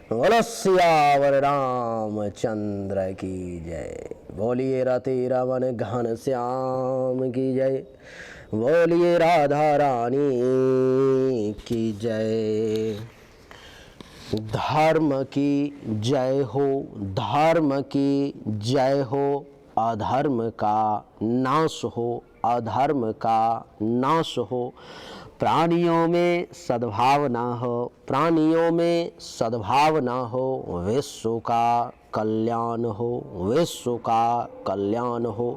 बोलो सियावर रामचंद्र की जय। बोलिए रति रमन घन श्याम की जय। बोलिए राधा रानी की जय। धर्म की जय हो, धर्म की जय हो, अधर्म का नाश हो, अधर्म का नाश हो। प्राणियों में सद्भावना हो, प्राणियों में सद्भावना हो, विश्व का कल्याण हो, विश्व का कल्याण हो।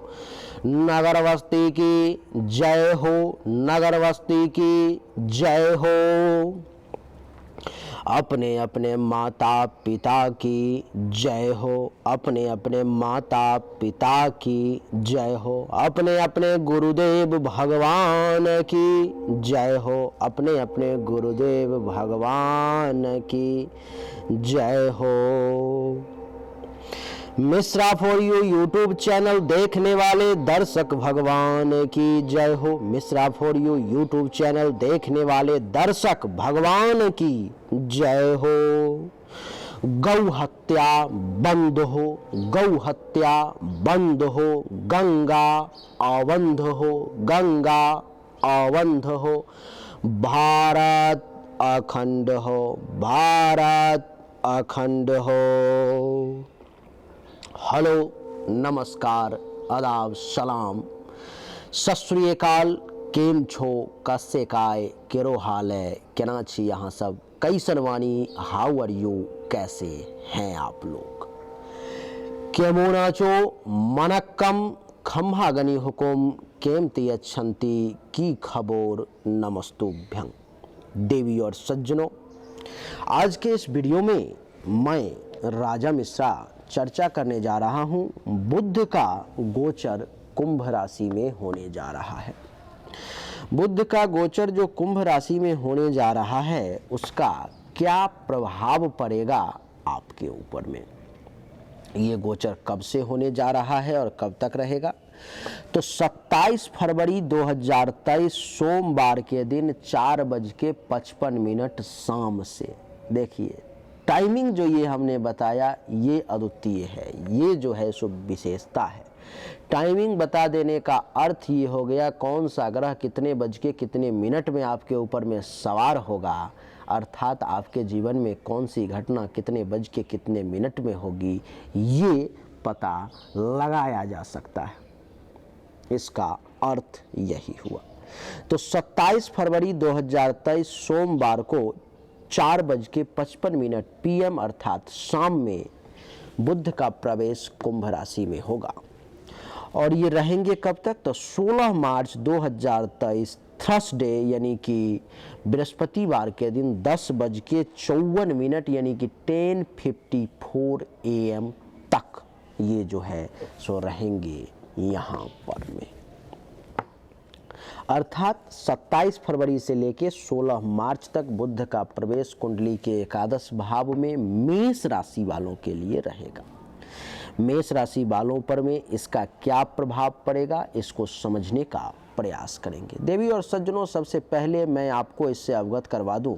नगर बस्ती की जय हो, नगर बस्ती की जय हो। अपने अपने माता पिता की जय हो, अपने अपने माता पिता की जय हो। अपने अपने गुरुदेव भगवान की जय हो, अपने अपने गुरुदेव भगवान की जय हो। Mishra for you YouTube channel देखने वाले दर्शक भगवान की जय हो। Mishra for you YouTube channel देखने वाले दर्शक भगवान की जय हो। गौ हत्या बंद हो, गौ हत्या बंद हो, गंगा अवंध हो, गंगा अवंध हो। भारत अखंड हो, भारत अखंड हो। हेलो, नमस्कार, आदाब, सलाम, सत श्री अकाल। केम छो, कस्से काय, केरो हाल है, केना छी यहाँ सब, कैसन वानी, हाउ आर यू, कैसे हैं आप लोग। केमो नाचो मनक्कम खम्हा गनी हुकुम केमती अच्छंती की खबोर नमस्तुभ्यं। देवी और सज्जनों, आज के इस वीडियो में मैं राजा मिश्रा चर्चा करने जा रहा हूं। बुध का गोचर कुंभ राशि में होने जा रहा है। बुध का गोचर जो कुंभ राशि में होने जा रहा है, उसका क्या प्रभाव पड़ेगा आपके ऊपर में। ये गोचर कब से होने जा रहा है और कब तक रहेगा, तो 27 फरवरी 2023 सोमवार के दिन 4:55 शाम से। देखिए टाइमिंग जो ये हमने बताया ये अद्वितीय है, ये जो है सो विशेषता है। टाइमिंग बता देने का अर्थ ये हो गया कौन सा ग्रह कितने बज के कितने मिनट में आपके ऊपर में सवार होगा, अर्थात आपके जीवन में कौन सी घटना कितने बज के कितने मिनट में होगी, ये पता लगाया जा सकता है। इसका अर्थ यही हुआ। तो 27 फरवरी 2023 सोमवार को 4:55 PM अर्थात शाम में बुध का प्रवेश कुंभ राशि में होगा। और ये रहेंगे कब तक, तो 16 मार्च 2023 थर्सडे यानी कि बृहस्पतिवार के दिन 10:54 यानी कि 10:54 AM तक ये जो है सो रहेंगे यहाँ पर में। अर्थात 27 फरवरी से लेके 16 मार्च तक बुध का प्रवेश कुंडली के एकादश भाव में मेष राशि वालों के लिए रहेगा। मेष राशि वालों पर में इसका क्या प्रभाव पड़ेगा, इसको समझने का प्रयास करेंगे। देवी और सज्जनों, सबसे पहले मैं आपको इससे अवगत करवा दूं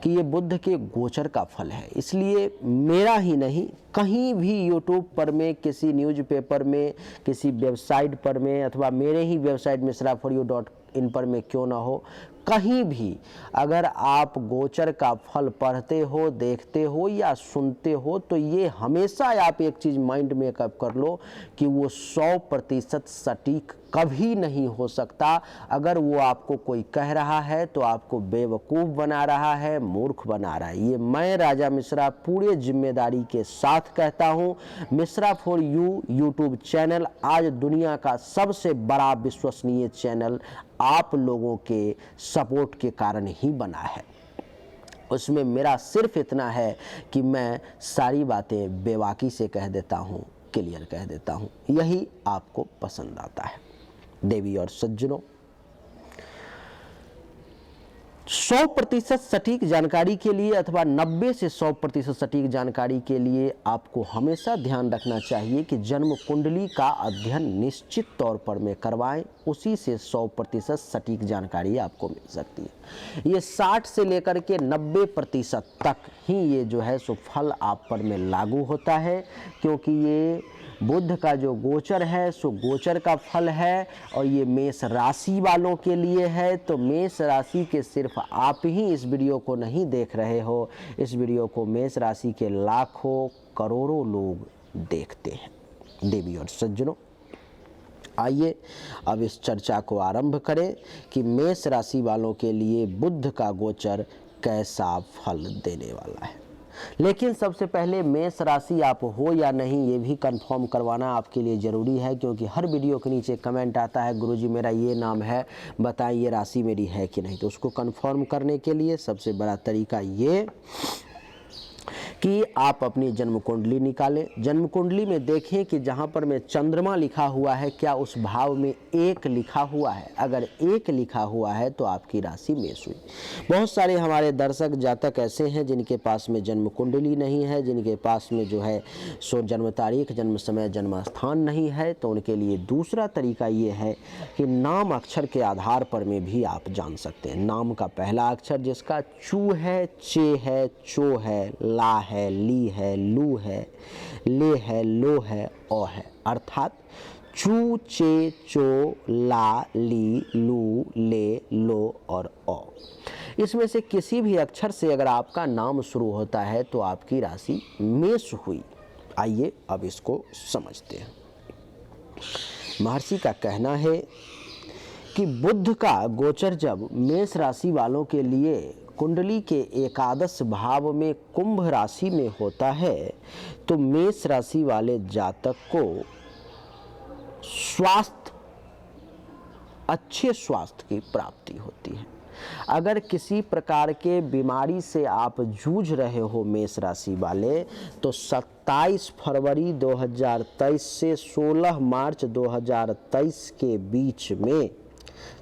कि ये बुध के गोचर का फल है, इसलिए मेरा ही नहीं, कहीं भी यूट्यूब पर में, किसी न्यूज़पेपर में, किसी वेबसाइट पर में, अथवा मेरे ही वेबसाइट mishraforyou.in पर में क्यों ना हो, कहीं भी अगर आप गोचर का फल पढ़ते हो, देखते हो या सुनते हो, तो ये हमेशा आप एक चीज़ माइंड में अप कर लो कि वो 100% सटीक कभी नहीं हो सकता। अगर वो आपको कोई कह रहा है तो आपको बेवकूफ़ बना रहा है, मूर्ख बना रहा है। ये मैं राजा मिश्रा पूरे जिम्मेदारी के साथ कहता हूँ। Mishra for you YouTube channel आज दुनिया का सबसे बड़ा विश्वसनीय चैनल आप लोगों के सपोर्ट के कारण ही बना है। उसमें मेरा सिर्फ इतना है कि मैं सारी बातें बेबाकी से कह देता हूँ, क्लियर कह देता हूँ, यही आपको पसंद आता है। देवी और सज्जनों, 100% सटीक जानकारी के लिए अथवा 90 से 100% सटीक जानकारी के लिए आपको हमेशा ध्यान रखना चाहिए कि जन्म कुंडली का अध्ययन निश्चित तौर पर में करवाएं, उसी से 100% सटीक जानकारी आपको मिल सकती है। ये 60 से लेकर के 90% तक ही ये जो है सो फल आप पर में लागू होता है, क्योंकि ये बुध का जो गोचर है सो गोचर का फल है और ये मेष राशि वालों के लिए है। तो मेष राशि के सिर्फ आप ही इस वीडियो को नहीं देख रहे हो, इस वीडियो को मेष राशि के लाखों करोड़ों लोग देखते हैं। देवी और सज्जनों, आइए अब इस चर्चा को आरंभ करें कि मेष राशि वालों के लिए बुध का गोचर कैसा फल देने वाला है। लेकिन सबसे पहले मेष राशि आप हो या नहीं ये भी कंफर्म करवाना आपके लिए ज़रूरी है, क्योंकि हर वीडियो के नीचे कमेंट आता है गुरुजी मेरा ये नाम है, बताएं ये राशि मेरी है कि नहीं। तो उसको कंफर्म करने के लिए सबसे बड़ा तरीका ये कि आप अपनी जन्म कुंडली निकालें। जन्म कुंडली में देखें कि जहाँ पर में चंद्रमा लिखा हुआ है क्या उस भाव में 1 लिखा हुआ है। अगर 1 लिखा हुआ है तो आपकी राशि मेष हुई। बहुत सारे हमारे दर्शक जातक ऐसे हैं जिनके पास में जन्म कुंडली नहीं है, जिनके पास में जो है सो जन्म तारीख, जन्म समय, जन्म स्थान नहीं है। तो उनके लिए दूसरा तरीका ये है कि नाम अक्षर के आधार पर में भी आप जान सकते हैं। नाम का पहला अक्षर जिसका चू है, चे है, चो है, ला है, ली है, लू है, ले है, लो है, ओ है, अर्थात चू, चे, चो, ला, ली, लू, ले, लो और ओ। इसमें से किसी भी अक्षर से अगर आपका नाम शुरू होता है तो आपकी राशि मेष हुई। आइए अब इसको समझते हैं। महर्षि का कहना है कि बुध का गोचर जब मेष राशि वालों के लिए कुंडली के एकादश भाव में कुंभ राशि में होता है तो मेष राशि वाले जातक को अच्छे स्वास्थ्य की प्राप्ति होती है। अगर किसी प्रकार के बीमारी से आप जूझ रहे हो मेष राशि वाले, तो 27 फरवरी 2023 से 16 मार्च 2023 के बीच में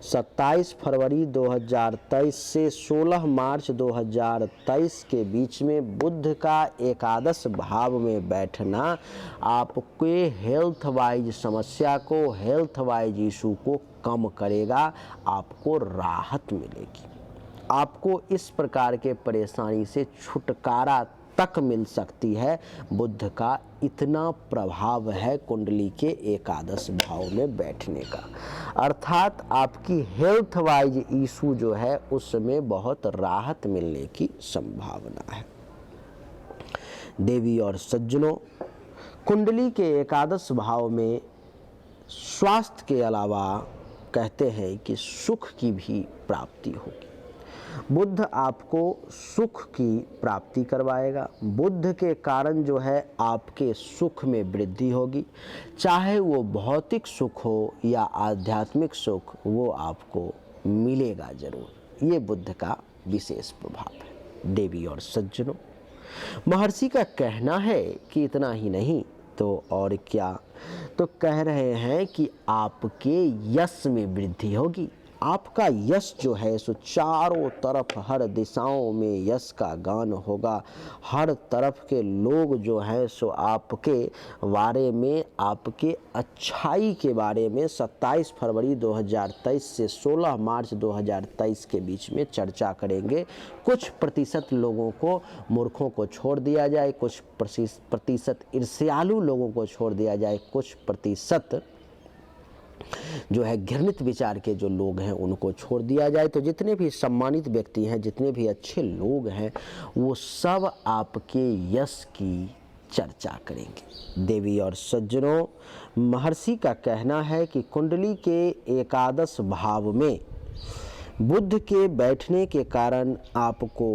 27 फरवरी 2023 से 16 मार्च 2023 के बीच में बुध का एकादश भाव में बैठना आपके हेल्थ वाइज समस्या को, हेल्थ वाइज इशू को कम करेगा, आपको राहत मिलेगी। आपको इस प्रकार के परेशानी से छुटकारा तक मिल सकती है। बुध का इतना प्रभाव है कुंडली के एकादश भाव में बैठने का, अर्थात आपकी हेल्थ वाइज इशू जो है उसमें बहुत राहत मिलने की संभावना है। देवी और सज्जनों, कुंडली के एकादश भाव में स्वास्थ्य के अलावा कहते हैं कि सुख की भी प्राप्ति होगी। बुध आपको सुख की प्राप्ति करवाएगा। बुध के कारण जो है आपके सुख में वृद्धि होगी, चाहे वो भौतिक सुख हो या आध्यात्मिक सुख, वो आपको मिलेगा जरूर। ये बुध का विशेष प्रभाव है। देवी और सज्जनों, महर्षि का कहना है कि इतना ही नहीं तो और क्या, तो कह रहे हैं कि आपके यश में वृद्धि होगी। आपका यश जो है सो चारों तरफ हर दिशाओं में यश का गान होगा। हर तरफ के लोग जो हैं सो आपके बारे में, आपके अच्छाई के बारे में 27 फरवरी 2023 से 16 मार्च 2023 के बीच में चर्चा करेंगे। कुछ प्रतिशत लोगों को, मूर्खों को छोड़ दिया जाए, कुछ प्रतिशत ईर्ष्यालु लोगों को छोड़ दिया जाए, कुछ प्रतिशत जो है घृणित विचार के जो लोग हैं उनको छोड़ दिया जाए। तो जितने भी सम्मानित व्यक्ति हैं, जितने भी अच्छे लोग हैं, वो सब आपके यश की चर्चा करेंगे। देवी और सज्जनों, महर्षि का कहना है कि कुंडली के एकादश भाव में बुध के बैठने के कारण आपको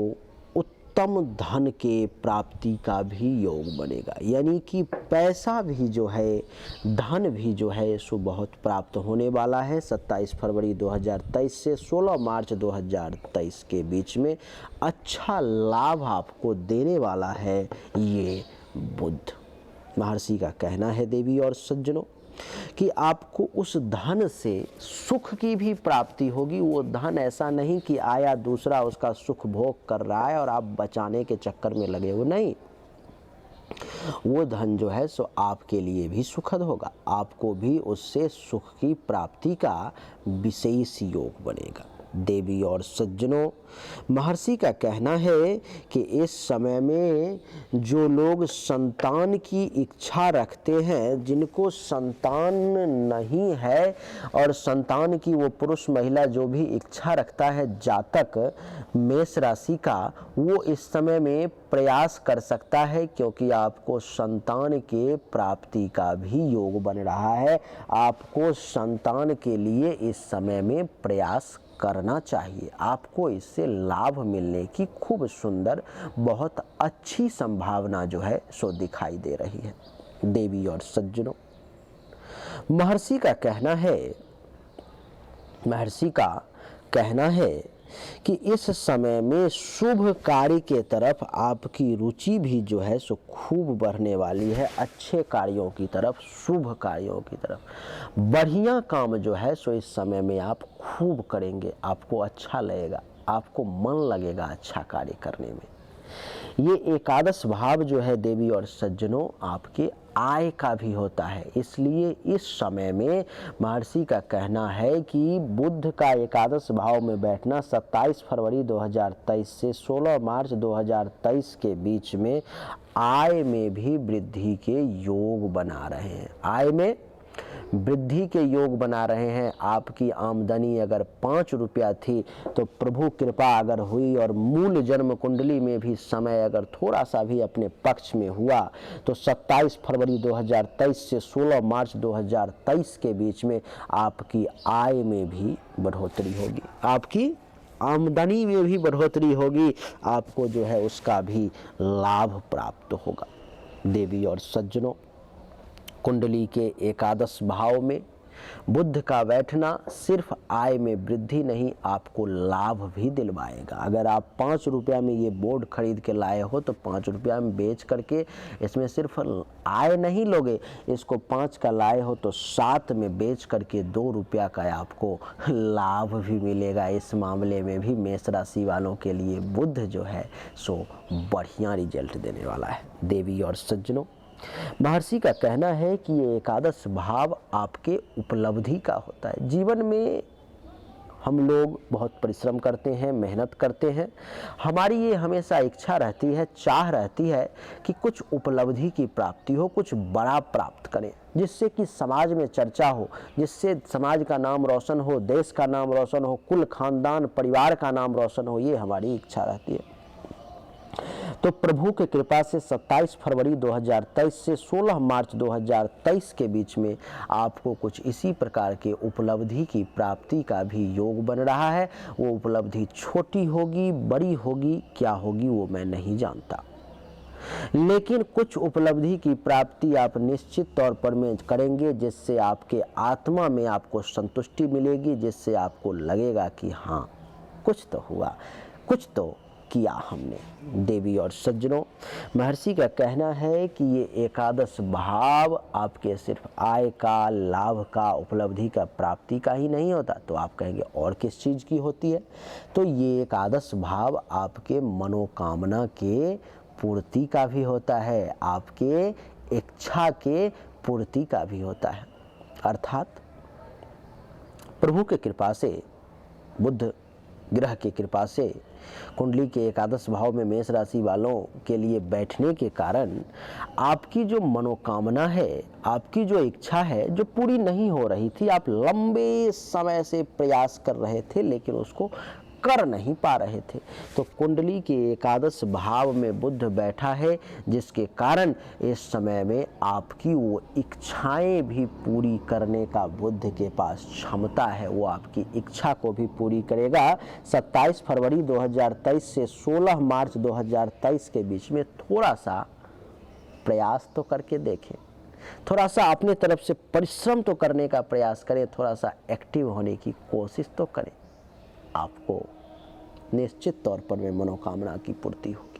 उत्तम धन के प्राप्ति का भी योग बनेगा, यानी कि पैसा भी जो है, धन भी जो है सो बहुत प्राप्त होने वाला है। 27 फरवरी 2023 से 16 मार्च 2023 के बीच में अच्छा लाभ आपको देने वाला है ये बुध। महर्षि का कहना है देवी और सज्जनों, कि आपको उस धन से सुख की भी प्राप्ति होगी। वो धन ऐसा नहीं कि आया दूसरा उसका सुख भोग कर रहा है और आप बचाने के चक्कर में लगे हो, नहीं, वो धन जो है सो आपके लिए भी सुखद होगा, आपको भी उससे सुख की प्राप्ति का विशेष योग बनेगा। देवी और सज्जनों, महर्षि का कहना है कि इस समय में जो लोग संतान की इच्छा रखते हैं, जिनको संतान नहीं है और संतान की वो पुरुष महिला जो भी इच्छा रखता है जातक मेष राशि का, वो इस समय में प्रयास कर सकता है, क्योंकि आपको संतान के प्राप्ति का भी योग बन रहा है। आपको संतान के लिए इस समय में प्रयास करना चाहिए, आपको इससे लाभ मिलने की खूब सुंदर, बहुत अच्छी संभावना जो है सो दिखाई दे रही है। देवी और सज्जनों, महर्षि का कहना है कि इस समय में शुभ कार्य के तरफ आपकी रुचि भी जो है सो खूब बढ़ने वाली है। अच्छे कार्यों की तरफ, शुभ कार्यों की तरफ, बढ़िया काम जो है सो इस समय में आप खूब करेंगे, आपको अच्छा लगेगा, आपको मन लगेगा अच्छा कार्य करने में। ये एकादश भाव जो है देवी और सज्जनों आपके आय का भी होता है, इसलिए इस समय में महर्षि का कहना है कि बुध का एकादश भाव में बैठना 27 फरवरी 2023 से 16 मार्च 2023 के बीच में आय में भी वृद्धि के योग बना रहे हैं। आय में वृद्धि के योग बना रहे हैं। आपकी आमदनी अगर 5 रुपया थी तो प्रभु कृपा अगर हुई और मूल जन्म कुंडली में भी समय अगर थोड़ा सा भी अपने पक्ष में हुआ तो 27 फरवरी 2023 से 16 मार्च 2023 के बीच में आपकी आय में भी बढ़ोतरी होगी, आपकी आमदनी में भी बढ़ोतरी होगी, आपको जो है उसका भी लाभ प्राप्त होगा। देवी और सज्जनों, कुंडली के एकादश भाव में बुध का बैठना सिर्फ आय में वृद्धि नहीं, आपको लाभ भी दिलवाएगा। अगर आप 5 रुपया में ये बोर्ड खरीद के लाए हो तो 5 रुपया में बेच करके इसमें सिर्फ आय नहीं लोगे, इसको 5 का लाए हो तो 7 में बेच करके 2 रुपया का आपको लाभ भी मिलेगा। इस मामले में भी मेष राशि वालों के लिए बुध जो है सो बढ़िया रिजल्ट देने वाला है। देवी और सज्जनों, महर्षि का कहना है कि ये एकादश भाव आपके उपलब्धि का होता है। जीवन में हम लोग बहुत परिश्रम करते हैं, मेहनत करते हैं, हमारी ये हमेशा इच्छा रहती है, चाह रहती है कि कुछ उपलब्धि की प्राप्ति हो, कुछ बड़ा प्राप्त करें, जिससे कि समाज में चर्चा हो, जिससे समाज का नाम रोशन हो, देश का नाम रोशन हो, कुल खानदान परिवार का नाम रोशन हो, ये हमारी इच्छा रहती है। तो प्रभु के कृपा से 27 फरवरी 2023 से 16 मार्च 2023 के बीच में आपको कुछ इसी प्रकार के उपलब्धि की प्राप्ति का भी योग बन रहा है। वो उपलब्धि छोटी होगी, बड़ी होगी, क्या होगी वो मैं नहीं जानता, लेकिन कुछ उपलब्धि की प्राप्ति आप निश्चित तौर पर में करेंगे, जिससे आपके आत्मा में आपको संतुष्टि मिलेगी, जिससे आपको लगेगा कि हाँ कुछ तो हुआ, कुछ तो किया हमने। देवी और सज्जनों, महर्षि का कहना है कि ये एकादश भाव आपके सिर्फ आय का, लाभ का, उपलब्धि का, प्राप्ति का ही नहीं होता। तो आप कहेंगे और किस चीज़ की होती है? तो ये एकादश भाव आपके मनोकामना के पूर्ति का भी होता है, आपके इच्छा के पूर्ति का भी होता है। अर्थात प्रभु के कृपा से, बुध ग्रह की कृपा से कुंडली के एकादश भाव में मेष राशि वालों के लिए बैठने के कारण आपकी जो मनोकामना है, आपकी जो इच्छा है, जो पूरी नहीं हो रही थी, आप लंबे समय से प्रयास कर रहे थे लेकिन उसको कर नहीं पा रहे थे, तो कुंडली के एकादश भाव में बुध बैठा है, जिसके कारण इस समय में आपकी वो इच्छाएं भी पूरी करने का बुध के पास क्षमता है। वो आपकी इच्छा को भी पूरी करेगा। 27 फरवरी 2023 से 16 मार्च 2023 के बीच में थोड़ा सा प्रयास तो करके देखें, थोड़ा सा अपने तरफ से परिश्रम तो करने का प्रयास करें, थोड़ा सा एक्टिव होने की कोशिश तो करें, आपको निश्चित तौर पर में मनोकामना की पूर्ति होगी।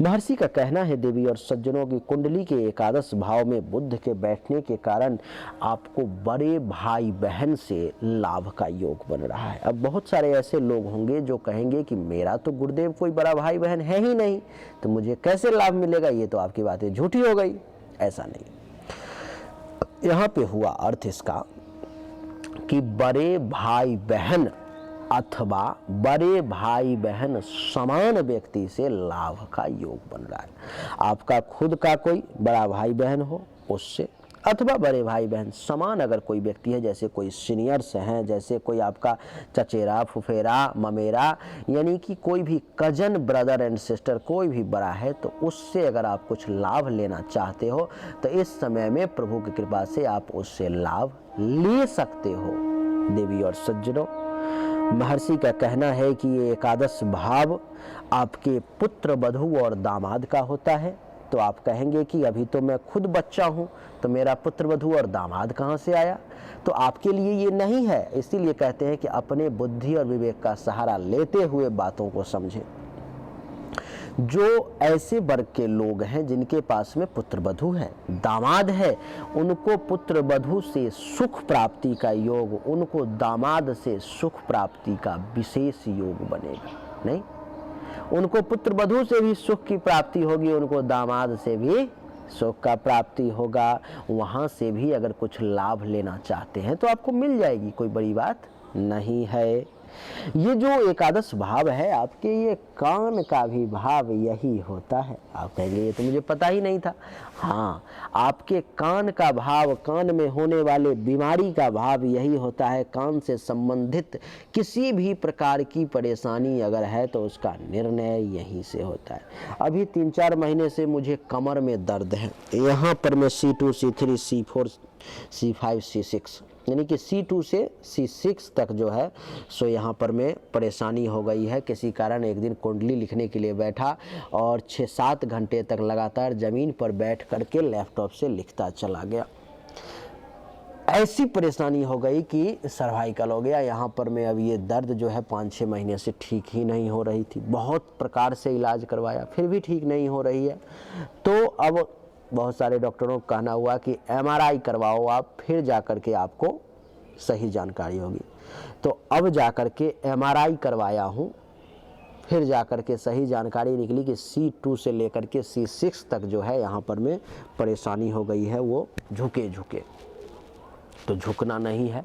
महर्षि का कहना है देवी और सज्जनों की कुंडली के एकादश भाव में बुध के बैठने के कारण आपको बड़े भाई बहन से लाभ का योग बन रहा है। अब बहुत सारे ऐसे लोग होंगे जो कहेंगे कि मेरा तो गुरुदेव कोई बड़ा भाई बहन है ही नहीं, तो मुझे कैसे लाभ मिलेगा, ये तो आपकी बातें झूठी हो गई। ऐसा नहीं, यहाँ पे हुआ अर्थ इसका कि बड़े भाई बहन अथवा बड़े भाई बहन समान व्यक्ति से लाभ का योग बन रहा है। आपका खुद का कोई बड़ा भाई बहन हो उससे, अथवा बड़े भाई बहन समान अगर कोई व्यक्ति है, जैसे कोई सीनियर्स हैं, जैसे कोई आपका चचेरा फुफेरा ममेरा, यानी कि कोई भी कजन ब्रदर एंड सिस्टर कोई भी बड़ा है, तो उससे अगर आप कुछ लाभ लेना चाहते हो तो इस समय में प्रभु की कृपा से आप उससे लाभ ले सकते हो। देवी और सज्जनों, महर्षि का कहना है कि ये एकादश भाव आपके पुत्र वधू और दामाद का होता है। तो आप कहेंगे कि अभी तो मैं खुद बच्चा हूँ, तो मेरा पुत्र वधू और दामाद कहाँ से आया? तो आपके लिए ये नहीं है। इसीलिए कहते हैं कि अपने बुद्धि और विवेक का सहारा लेते हुए बातों को समझें। जो ऐसे वर्ग के लोग हैं जिनके पास में पुत्र वधू है, दामाद है, उनको पुत्र वधू से सुख प्राप्ति का योग, उनको दामाद से सुख प्राप्ति का विशेष योग बनेगा। नहीं, उनको पुत्र वधू से भी सुख की प्राप्ति होगी, उनको दामाद से भी सुख का प्राप्ति होगा। वहाँ से भी अगर कुछ लाभ लेना चाहते हैं तो आपको मिल जाएगी, कोई बड़ी बात नहीं है। ये जो एकादश भाव है आपके, ये कान का भी भाव यही होता है। आप कहेंगे ये तो मुझे पता ही नहीं था। हाँ, आपके कान का भाव, कान में होने वाले बीमारी का भाव यही होता है। कान से संबंधित किसी भी प्रकार की परेशानी अगर है तो उसका निर्णय यहीं से होता है। अभी 3-4 महीने से मुझे कमर में दर्द है, यहाँ पर मैं C2 C3 C4 C5 C6 यानी कि C2 से C6 तक जो है सो यहाँ पर में परेशानी हो गई है। किसी कारण एक दिन कुंडली लिखने के लिए बैठा और 6-7 घंटे तक लगातार ज़मीन पर बैठ करके लैपटॉप से लिखता चला गया। ऐसी परेशानी हो गई कि सर्वाइकल हो गया। यहाँ पर में अब ये दर्द जो है 5-6 महीने से ठीक ही नहीं हो रही थी। बहुत प्रकार से इलाज करवाया, फिर भी ठीक नहीं हो रही है। तो अब बहुत सारे डॉक्टरों को कहना हुआ कि MRI करवाओ आप, फिर जा कर के आपको सही जानकारी होगी। तो अब जा कर के MRI करवाया हूँ, फिर जा कर के सही जानकारी निकली कि C2 से लेकर के C6 तक जो है यहाँ पर में परेशानी हो गई है, वो झुके झुके। तो झुकना नहीं है,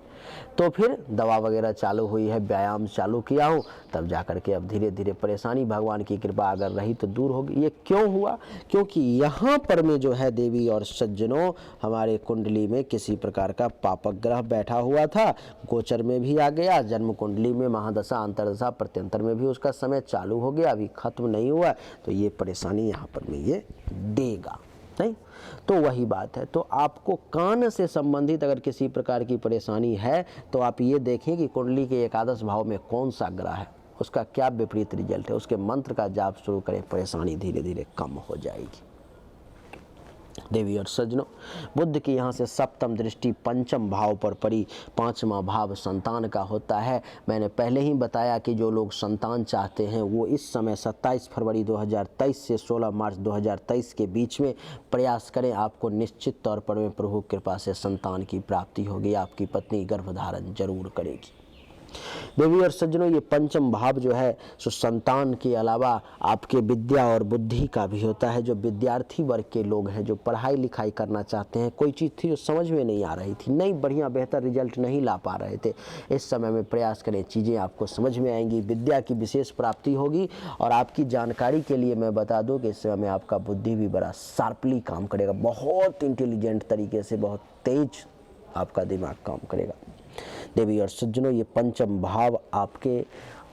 तो फिर दवा वगैरह चालू हुई है, व्यायाम चालू किया हूँ, तब जा कर के अब धीरे धीरे परेशानी भगवान की कृपा अगर रही तो दूर होगी। ये क्यों हुआ? क्योंकि यहाँ पर में जो है देवी और सज्जनों, हमारे कुंडली में किसी प्रकार का पापक ग्रह बैठा हुआ था, गोचर में भी आ गया, जन्म कुंडली में महादशा अंतरदशा प्रत्यंतर में भी उसका समय चालू हो गया, अभी खत्म नहीं हुआ। तो ये परेशानी यहाँ पर में ये देगा नहीं। तो वही बात है। तो आपको कान से संबंधित अगर किसी प्रकार की परेशानी है तो आप ये देखें कि कुंडली के एकादश भाव में कौन सा ग्रह है, उसका क्या विपरीत रिजल्ट है, उसके मंत्र का जाप शुरू करें, परेशानी धीरे धीरे कम हो जाएगी। देवी और सज्जनों, बुध की यहाँ से सप्तम दृष्टि पंचम भाव पर पड़ी। 5वां भाव संतान का होता है। मैंने पहले ही बताया कि जो लोग संतान चाहते हैं वो इस समय 27 फरवरी 2023 से 16 मार्च 2023 के बीच में प्रयास करें। आपको निश्चित तौर पर में प्रभु कृपा से संतान की प्राप्ति होगी। आपकी पत्नी गर्भधारण जरूर करेगी। देवी और सज्जनों, ये पंचम भाव जो है सो संतान के अलावा आपके विद्या और बुद्धि का भी होता है। जो विद्यार्थी वर्ग के लोग हैं, जो पढ़ाई लिखाई करना चाहते हैं, कोई चीज़ थी जो समझ में नहीं आ रही थी, नई बढ़िया बेहतर रिजल्ट नहीं ला पा रहे थे, इस समय में प्रयास करें, चीज़ें आपको समझ में आएंगी, विद्या की विशेष प्राप्ति होगी। और आपकी जानकारी के लिए मैं बता दूं कि इस समय में आपका बुद्धि भी बड़ा शार्पली काम करेगा, बहुत इंटेलिजेंट तरीके से, बहुत तेज आपका दिमाग काम करेगा। देवी और सज्जनों, ये पंचम भाव आपके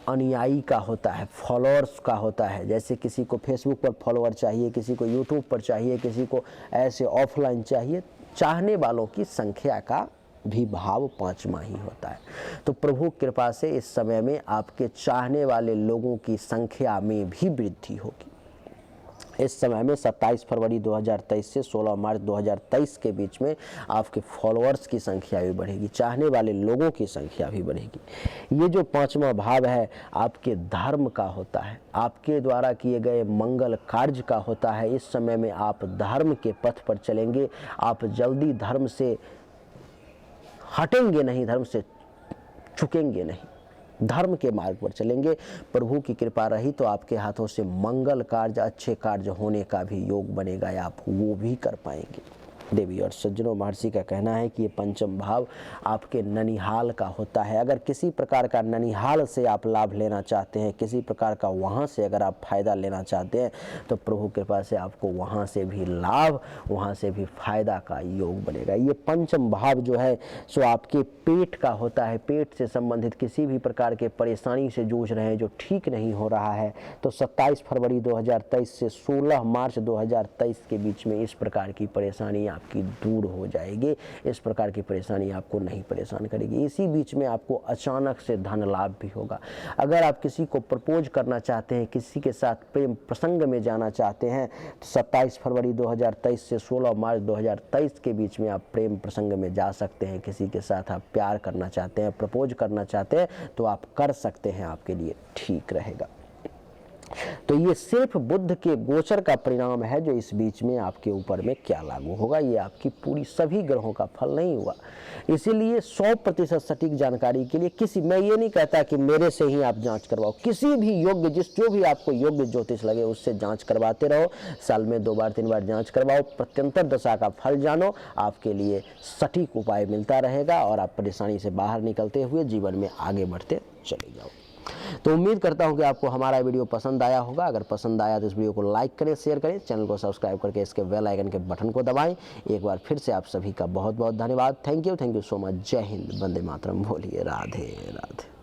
अनुयायी का होता है, फॉलोअर्स का होता है। जैसे किसी को फेसबुक पर फॉलोअर चाहिए, किसी को यूट्यूब पर चाहिए, किसी को ऐसे ऑफलाइन चाहिए, चाहने वालों की संख्या का भी भाव 5वां ही होता है। तो प्रभु कृपा से इस समय में आपके चाहने वाले लोगों की संख्या में भी वृद्धि होगी। इस समय में 27 फरवरी 2023 से 16 मार्च 2023 के बीच में आपके फॉलोअर्स की संख्या भी बढ़ेगी, चाहने वाले लोगों की संख्या भी बढ़ेगी। ये जो 5वां भाव है आपके धर्म का होता है, आपके द्वारा किए गए मंगल कार्य का होता है। इस समय में आप धर्म के पथ पर चलेंगे, आप जल्दी धर्म से हटेंगे नहीं, धर्म से झुकेंगे नहीं, धर्म के मार्ग पर चलेंगे। प्रभु की कृपा रही तो आपके हाथों से मंगल कार्य, अच्छे कार्य होने का भी योग बनेगा, आप वो भी कर पाएंगे। देवी और सज्जनों, महर्षि का कहना है कि ये 5म भाव आपके ननिहाल का होता है। अगर किसी प्रकार का ननिहाल से आप लाभ लेना चाहते हैं, किसी प्रकार का वहाँ से अगर आप फायदा लेना चाहते हैं, तो प्रभु कृपा से आपको वहाँ से भी लाभ, वहाँ से भी फायदा का योग बनेगा। ये 5म भाव जो है सो आपके पेट का होता है। पेट से संबंधित किसी भी प्रकार के परेशानी से जूझ रहे हैं, जो ठीक नहीं हो रहा है, तो 27 फरवरी 2023 से 16 मार्च 2023 के बीच में इस प्रकार की परेशानी आपकी दूर हो जाएगी। इस प्रकार की परेशानी आपको नहीं परेशान करेगी। इसी बीच में आपको अचानक से धन लाभ भी होगा। अगर आप किसी को प्रपोज करना चाहते हैं, किसी के साथ प्रेम प्रसंग में जाना चाहते हैं, तो 27 फरवरी 2023 से 16 मार्च 2023 के बीच में आप प्रेम प्रसंग में जा सकते हैं। किसी के साथ आप प्यार करना चाहते हैं, प्रपोज करना चाहते हैं, तो आप कर सकते हैं, आपके लिए ठीक रहेगा। तो ये सिर्फ बुध के गोचर का परिणाम है, जो इस बीच में आपके ऊपर में क्या लागू होगा। ये आपकी पूरी सभी ग्रहों का फल नहीं हुआ। इसीलिए 100% सटीक जानकारी के लिए मैं ये नहीं कहता कि मेरे से ही आप जांच करवाओ, किसी भी योग्य, जो भी आपको योग्य ज्योतिष लगे उससे जांच करवाते रहो। साल में 2 बार 3 बार जांच करवाओ, प्रत्यंतर दशा का फल जानो, आपके लिए सटीक उपाय मिलता रहेगा और आप परेशानी से बाहर निकलते हुए जीवन में आगे बढ़ते चले जाओ। तो उम्मीद करता हूं कि आपको हमारा वीडियो पसंद आया होगा। अगर पसंद आया तो इस वीडियो को लाइक करें, शेयर करें, चैनल को सब्सक्राइब करके इसके बेल आइकन के बटन को दबाएं। एक बार फिर से आप सभी का बहुत बहुत धन्यवाद। Thank you so much. जय हिंद, वंदे मातरम। बोलिए राधे राधे।